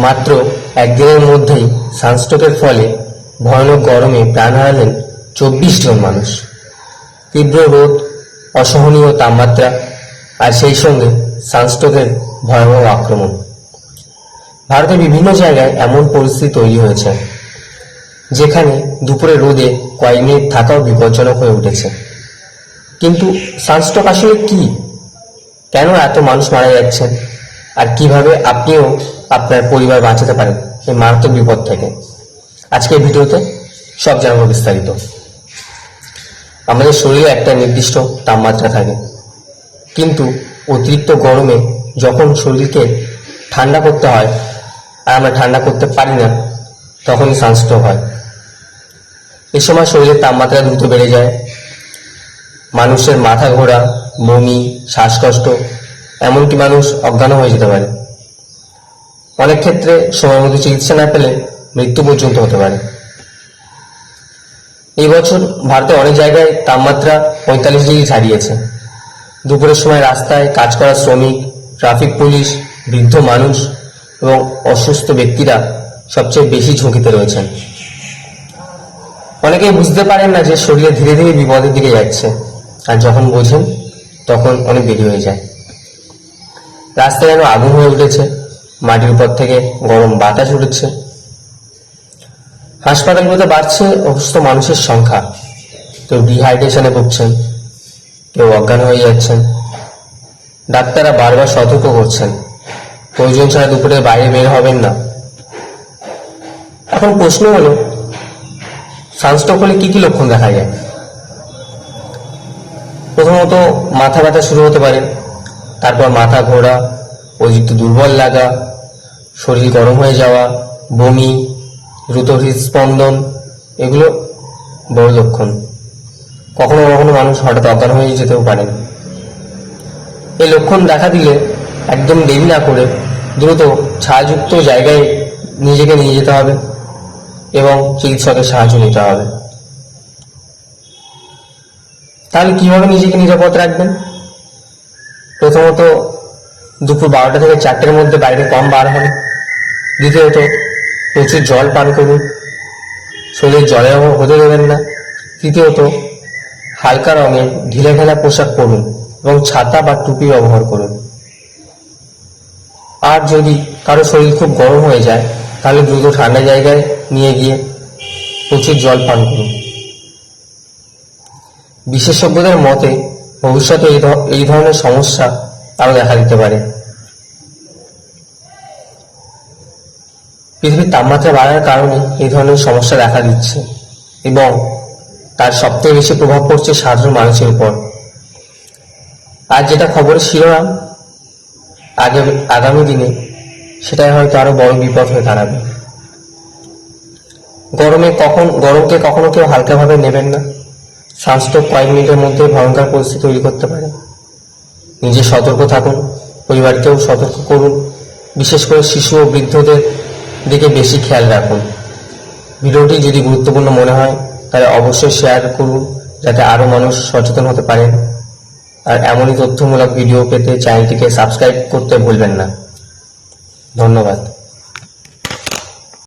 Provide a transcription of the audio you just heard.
মাত্র একদিনের মধ্যেই সানস্ট্রোকের ফলে ভয়ানক গরমে প্রাণ হারালেন 24 জন মানুষ। তীব্র রোদ, অসহনীয় তাপমাত্রা আর সেই সঙ্গে সানস্ট্রোকের ভয়াবহ আক্রমণ। ভারতের বিভিন্ন জায়গায় এমন পরিস্থিতি তৈরি হয়েছে যেখানে দুপুরে রোদে কয়েক মিনিট থাকাও বিপজ্জনক হয়ে উঠেছে। কিন্তু সানস্ট্রোক আসলে কি, কেন এত মানুষ মারা যাচ্ছেন, আর কিভাবে আপনিও আপনার পরিবার বাঁচাতে পারেন এই মারাত্মক বিপদ থেকে, আজকের ভিডিওতে সব জানাবো বিস্তারিত। আমাদের শরীরে একটা নির্দিষ্ট তাপমাত্রা থাকে, কিন্তু অতিরিক্ত গরমে যখন শরীরকে ঠান্ডা করতে হয় আর আমরা ঠান্ডা করতে পারি না, তখনই সানস্ট্রোক হয়। এই সময় শরীরের তাপমাত্রা দ্রুত বেড়ে যায়, মানুষের মাথা ঘোরা, বমি, শ্বাসকষ্ট, এমনকি মানুষ অজ্ঞান হয়ে যেতে পারে। অনেক ক্ষেত্রে সময় মতো চিকিৎসা না পেলে মৃত্যু পর্যন্ত হতে পারে। এই বছর ভারতে অনেক জায়গায় তাপমাত্রা 45 ডিগ্রি ছাড়িয়েছে। দুপুরের সময় রাস্তায় কাজ করা শ্রমিক, ট্রাফিক পুলিশ, বৃদ্ধ মানুষ এবং অসুস্থ ব্যক্তিরা সবচেয়ে বেশি ঝুঁকিতে রয়েছেন। অনেকেই বুঝতে পারেন না যে শরীরে ধীরে ধীরে বিপদের দিকে যাচ্ছে, আর যখন বোঝেন তখন অনেক দেরি হয়ে যায়। রাস্তা যেন আগুন হয়ে উঠেছে, মাটির উপর থেকে গরম বাতাস উঠছে। হাসপাতালগুলোতে বাড়ছে অসুস্থ মানুষের সংখ্যা। কেউ ডিহাইড্রেশনে ভুগছেন, কেউ অজ্ঞান হয়ে যাচ্ছেন। ডাক্তাররা বারবার সতর্ক করছেন, প্রয়োজন ছাড়া দুপুরে বাইরে বের হবেন না। এখন প্রশ্ন হলো, সানস্ট্রোক হলে কি কি লক্ষণ দেখা যায়? প্রথমত মাথা ব্যথা শুরু হতে পারে, তারপর মাথা ঘোরা, অতিরিক্ত দুর্বল লাগা, শরীর গরম হয়ে যাওয়া, বমি, দ্রুত হৃদস্পন্দন, এগুলো বড় লক্ষণ। কখনো কখনো মানুষ হঠাৎ অজ্ঞান হয়ে যেতেও পারেন। এই লক্ষণ দেখা দিলে একদম দেরি না করে দ্রুত ছায়াযুক্ত জায়গায় নিজেকে নিয়ে যেতে হবে এবং চিকিৎসকের সাহায্য নিতে হবে। তাহলে কিভাবে নিজেকে নিরাপদ রাখবেন? প্রথমত, দুপুর 12টা থেকে 4টের মধ্যে বাইরে কম বার হন। দ্বিতীয়ত, প্রচুর জল পান করুন, শরীরে জলের অভাব হতে দেবেন না। তৃতীয়ত, হালকা রঙের ঢিলেঢালা পোশাক পরুন এবং ছাতা বা টুপি ব্যবহার করুন। আর যদি কারো শরীর খুব গরম হয়ে যায়, তাহলে দ্রুত ঠান্ডা জায়গায় নিয়ে গিয়ে প্রচুর জল পান করুন। বিশেষজ্ঞদের মতে ভবিষ্যতে এই ধরনের সমস্যা আরো দেখা দিতে পারে। পৃথিবীর তাপমাত্রা বাড়ার কারণে এই ধরনের সমস্যা দেখা দিচ্ছে এবং তার সবথেকে বেশি প্রভাব পড়ছে সাধারণ মানুষের উপর। আর যেটা খবরের শিরোনাম আগামী দিনে, সেটাই হয়তো আরো বড় বিপদ হয়ে দাঁড়াবে। গরমকে কখনো কেউ হালকাভাবে নেবেন না। সানস্ট্রোক কয়েক মিনিটের মধ্যে ভয়ঙ্কর পরিস্থিতি তৈরি করতে পারে। নিজে সতর্ক থাকুন, পরিবারকেও সতর্ক করুন, বিশেষ করে শিশু ও বৃদ্ধদের দিকে বেশি খেয়াল রাখুন। ভিডিওটি যদি গুরুত্বপূর্ণ মনে হয় তাহলে অবশ্যই শেয়ার করুন, যাতে আরও মানুষ সচেতন হতে পারেন। আর এমনই তথ্যমূলক ভিডিও পেতে চ্যানেলটিকে সাবস্ক্রাইব করতে ভুলবেন না। ধন্যবাদ।